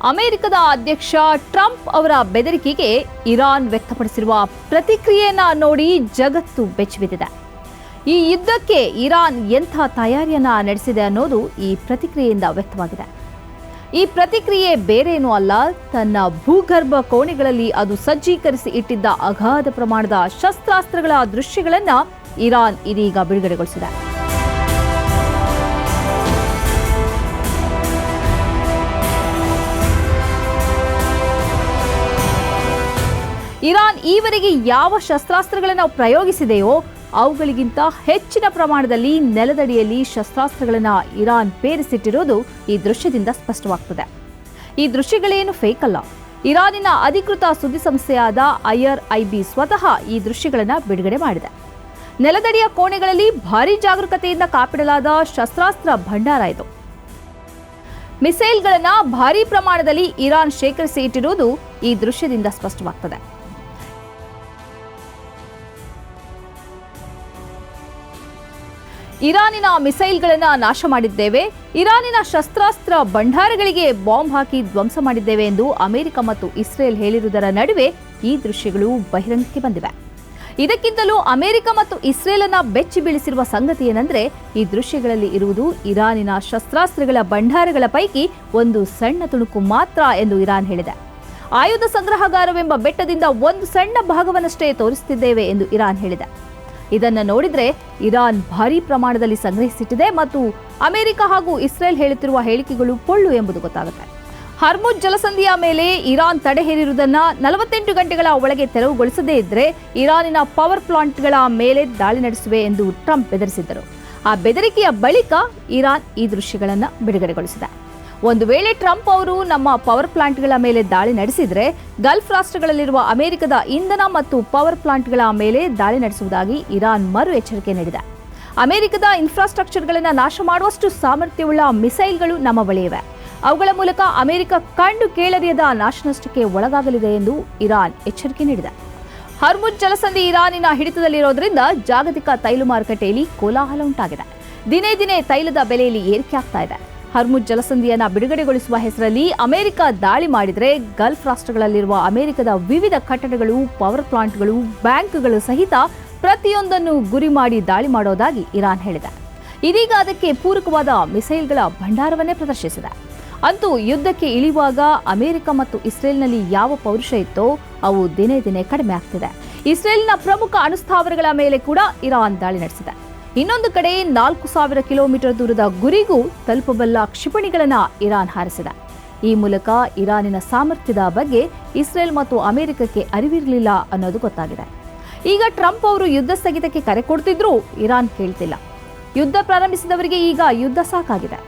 ಅಮೆರಿಕದ ಅಧ್ಯಕ್ಷ ಟ್ರಂಪ್ ಅವರ ಬೆದರಿಕೆಗೆ ಇರಾನ್ ವ್ಯಕ್ತಪಡಿಸಿರುವ ಪ್ರತಿಕ್ರಿಯೆಯನ್ನ ನೋಡಿ ಜಗತ್ತು ಬೆಚ್ಚಿಬಿದ್ದಿದೆ. ಈ ಯುದ್ಧಕ್ಕೆ ಇರಾನ್ ಎಂಥ ತಯಾರಿಯನ್ನ ನಡೆಸಿದೆ ಅನ್ನೋದು ಈ ಪ್ರತಿಕ್ರಿಯೆಯಿಂದ ವ್ಯಕ್ತವಾಗಿದೆ. ಈ ಪ್ರತಿಕ್ರಿಯೆ ಬೇರೇನೂ ಅಲ್ಲ, ತನ್ನ ಭೂಗರ್ಭ ಕೋಣೆಗಳಲ್ಲಿ ಅದು ಸಜ್ಜೀಕರಿಸಿ ಇಟ್ಟಿದ್ದ ಅಗಾಧ ಪ್ರಮಾಣದ ಶಸ್ತ್ರಾಸ್ತ್ರಗಳ ದೃಶ್ಯಗಳನ್ನು ಇರಾನ್ ಇದೀಗ ಬಿಡುಗಡೆಗೊಳಿಸಿದೆ. ಇರಾನ್ ಈವರೆಗೆ ಯಾವ ಶಸ್ತ್ರಾಸ್ತ್ರಗಳನ್ನು ಪ್ರಯೋಗಿಸಿದೆಯೋ ಅವುಗಳಿಗಿಂತ ಹೆಚ್ಚಿನ ಪ್ರಮಾಣದಲ್ಲಿ ನೆಲದಡಿಯಲ್ಲಿ ಶಸ್ತ್ರಾಸ್ತ್ರಗಳನ್ನು ಇರಾನ್ ಪೇರಿಸಿಟ್ಟಿರುವುದು ಈ ದೃಶ್ಯದಿಂದ ಸ್ಪಷ್ಟವಾಗ್ತದೆ. ಈ ದೃಶ್ಯಗಳೇನು ಫೇಕ್ ಅಲ್ಲ. ಇರಾನಿನ ಅಧಿಕೃತ ಸುದ್ದಿ ಸಂಸ್ಥೆಯಾದ IRIB ಸ್ವತಃ ಈ ದೃಶ್ಯಗಳನ್ನು ಬಿಡುಗಡೆ ಮಾಡಿದೆ. ನೆಲದಡಿಯ ಕೋಣೆಗಳಲ್ಲಿ ಭಾರೀ ಜಾಗರೂಕತೆಯಿಂದ ಕಾಪಿಡಲಾದ ಶಸ್ತ್ರಾಸ್ತ್ರ ಭಂಡಾರ ಇದು. ಮಿಸೈಲ್ಗಳನ್ನು ಭಾರೀ ಪ್ರಮಾಣದಲ್ಲಿ ಇರಾನ್ ಶೇಖರಿಸಿ ಇಟ್ಟಿರುವುದು ಈ ದೃಶ್ಯದಿಂದ ಸ್ಪಷ್ಟವಾಗ್ತದೆ. ಇರಾನಿನ ಮಿಸೈಲ್ಗಳನ್ನು ನಾಶ ಮಾಡಿದ್ದೇವೆ, ಇರಾನಿನ ಶಸ್ತ್ರಾಸ್ತ್ರ ಭಂಡಾರಗಳಿಗೆ ಬಾಂಬ್ ಹಾಕಿ ಧ್ವಂಸ ಮಾಡಿದ್ದೇವೆ ಎಂದು ಅಮೆರಿಕ ಮತ್ತು ಇಸ್ರೇಲ್ ಹೇಳಿರುವುದರ ನಡುವೆ ಈ ದೃಶ್ಯಗಳು ಬಹಿರಂಗಕ್ಕೆ ಬಂದಿವೆ. ಇದಕ್ಕಿಂತಲೂ ಅಮೆರಿಕ ಮತ್ತು ಇಸ್ರೇಲ್ ಅನ್ನ ಬೆಚ್ಚಿ ಬೀಳಿಸಿರುವ ಸಂಗತಿ ಏನೆಂದರೆ, ಈ ದೃಶ್ಯಗಳಲ್ಲಿ ಇರುವುದು ಇರಾನಿನ ಶಸ್ತ್ರಾಸ್ತ್ರಗಳ ಭಂಡಾರಗಳ ಪೈಕಿ ಒಂದು ಸಣ್ಣ ತುಣುಕು ಮಾತ್ರ ಎಂದು ಇರಾನ್ ಹೇಳಿದೆ. ಆಯುಧ ಸಂಗ್ರಹಗಾರವೆಂಬ ಬೆಟ್ಟದಿಂದ ಒಂದು ಸಣ್ಣ ಭಾಗವನ್ನಷ್ಟೇ ತೋರಿಸುತ್ತಿದ್ದೇವೆ ಎಂದು ಇರಾನ್ ಹೇಳಿದೆ. ಇದನ್ನು ನೋಡಿದ್ರೆ ಇರಾನ್ ಭಾರೀ ಪ್ರಮಾಣದಲ್ಲಿ ಸಂಗ್ರಹಿಸಿಟ್ಟಿದೆ ಮತ್ತು ಅಮೆರಿಕ ಹಾಗೂ ಇಸ್ರೇಲ್ ಹೇಳುತ್ತಿರುವ ಹೇಳಿಕೆಗಳು ಪೊಳ್ಳು ಎಂಬುದು ಗೊತ್ತಾಗುತ್ತೆ. ಹರ್ಮುಜ್ ಜಲಸಂಧಿಯ ಮೇಲೆ ಇರಾನ್ ತಡೆ ಹೇರಿರುವುದನ್ನು 48 ಗಂಟೆಗಳ ಒಳಗೆ ತೆರವುಗೊಳಿಸದೇ ಇದ್ರೆ ಇರಾನಿನ ಪವರ್ ಪ್ಲಾಂಟ್ಗಳ ಮೇಲೆ ದಾಳಿ ನಡೆಸುವೆ ಎಂದು ಟ್ರಂಪ್ ಬೆದರಿಸಿದ್ದರು. ಆ ಬೆದರಿಕೆಯ ಬಳಿಕ ಇರಾನ್ ಈ ದೃಶ್ಯಗಳನ್ನು ಬಿಡುಗಡೆಗೊಳಿಸಿದೆ. ಒಂದು ವೇಳೆ ಟ್ರಂಪ್ ಅವರು ನಮ್ಮ ಪವರ್ ಪ್ಲಾಂಟ್ಗಳ ಮೇಲೆ ದಾಳಿ ನಡೆಸಿದರೆ ಗಲ್ಫ್ ರಾಷ್ಟ್ರಗಳಲ್ಲಿರುವ ಅಮೆರಿಕದ ಇಂಧನ ಮತ್ತು ಪವರ್ ಪ್ಲಾಂಟ್ಗಳ ಮೇಲೆ ದಾಳಿ ನಡೆಸುವುದಾಗಿ ಇರಾನ್ ಮರು ಎಚ್ಚರಿಕೆ ನೀಡಿದೆ. ಅಮೆರಿಕದ ಇನ್ಫ್ರಾಸ್ಟ್ರಕ್ಚರ್ಗಳನ್ನು ನಾಶ ಮಾಡುವಷ್ಟು ಸಾಮರ್ಥ್ಯವುಳ್ಳ ಮಿಸೈಲ್ಗಳು ನಮ್ಮ ಬಳಿ ಇವೆ. ಅವುಗಳ ಮೂಲಕ ಅಮೆರಿಕ ಕಂಡು ಕೇಳರಿಯದ ನಾಶನಷ್ಟಕ್ಕೆ ಒಳಗಾಗಲಿದೆ ಎಂದು ಇರಾನ್ ಎಚ್ಚರಿಕೆ ನೀಡಿದೆ. ಹರ್ಮುಜ್ ಜಲಸಂಧಿ ಇರಾನಿನ ಹಿಡಿತದಲ್ಲಿರೋದ್ರಿಂದ ಜಾಗತಿಕ ತೈಲ ಮಾರುಕಟ್ಟೆಯಲ್ಲಿ ಕೋಲಾಹಲ ಉಂಟಾಗಿದೆ. ದಿನೇ ದಿನೇ ತೈಲದ ಬೆಲೆಯಲ್ಲಿ ಏರಿಕೆ ಆಗ್ತಾ ಇದೆ. ಹರ್ಮುಜ್ ಜಲಸಂಧಿಯನ್ನು ಬಿಡುಗಡೆಗೊಳಿಸುವ ಹೆಸರಲ್ಲಿ ಅಮೆರಿಕ ದಾಳಿ ಮಾಡಿದರೆ ಗಲ್ಫ್ ರಾಷ್ಟ್ರಗಳಲ್ಲಿರುವ ಅಮೆರಿಕದ ವಿವಿಧ ಕಟ್ಟಡಗಳು, ಪವರ್ ಪ್ಲಾಂಟ್ಗಳು, ಬ್ಯಾಂಕ್ಗಳು ಸಹಿತ ಪ್ರತಿಯೊಂದನ್ನು ಗುರಿ ಮಾಡಿ ದಾಳಿ ಮಾಡೋದಾಗಿ ಇರಾನ್ ಹೇಳಿದೆ. ಇದೀಗ ಅದಕ್ಕೆ ಪೂರಕವಾದ ಮಿಸೈಲ್ಗಳ ಭಂಡಾರವನ್ನೇ ಪ್ರದರ್ಶಿಸಿದೆ. ಅಂತೂ ಯುದ್ಧಕ್ಕೆ ಇಳಿಯುವಾಗ ಅಮೆರಿಕ ಮತ್ತು ಇಸ್ರೇಲ್ನಲ್ಲಿ ಯಾವ ಪೌರುಷ ಇತ್ತೋ ಅವು ದಿನೇ ದಿನೇ ಕಡಿಮೆ ಆಗ್ತಿದೆ. ಇಸ್ರೇಲ್ನ ಪ್ರಮುಖ ಅಣುಸ್ಥಾವರಗಳ ಮೇಲೆ ಕೂಡ ಇರಾನ್ ದಾಳಿ ನಡೆಸಿದೆ. ಇನ್ನೊಂದು ಕಡೆ 4000 ಕಿಲೋಮೀಟರ್ ದೂರದ ಗುರಿಗೂ ತಲುಪಬಲ್ಲ ಕ್ಷಿಪಣಿಗಳನ್ನು ಇರಾನ್ ಹಾರಿಸಿದೆ. ಈ ಮೂಲಕ ಇರಾನಿನ ಸಾಮರ್ಥ್ಯದ ಬಗ್ಗೆ ಇಸ್ರೇಲ್ ಮತ್ತು ಅಮೆರಿಕಕ್ಕೆ ಅರಿವಿರಲಿಲ್ಲ ಅನ್ನೋದು ಗೊತ್ತಾಗಿದೆ. ಈಗ ಟ್ರಂಪ್ ಅವರು ಯುದ್ಧ ಸ್ಥಗಿತಕ್ಕೆ ಕರೆ ಕೊಡ್ತಿದ್ರೂ ಇರಾನ್ ಕೇಳ್ತಿಲ್ಲ. ಯುದ್ಧ ಪ್ರಾರಂಭಿಸಿದವರಿಗೆ ಈಗ ಯುದ್ಧ ಸಾಕಾಗಿದೆ.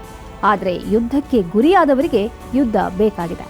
ಆದರೆ ಯುದ್ಧಕ್ಕೆ ಗುರಿಯಾದವರಿಗೆ ಯುದ್ಧ ಬೇಕಾಗಿದೆ.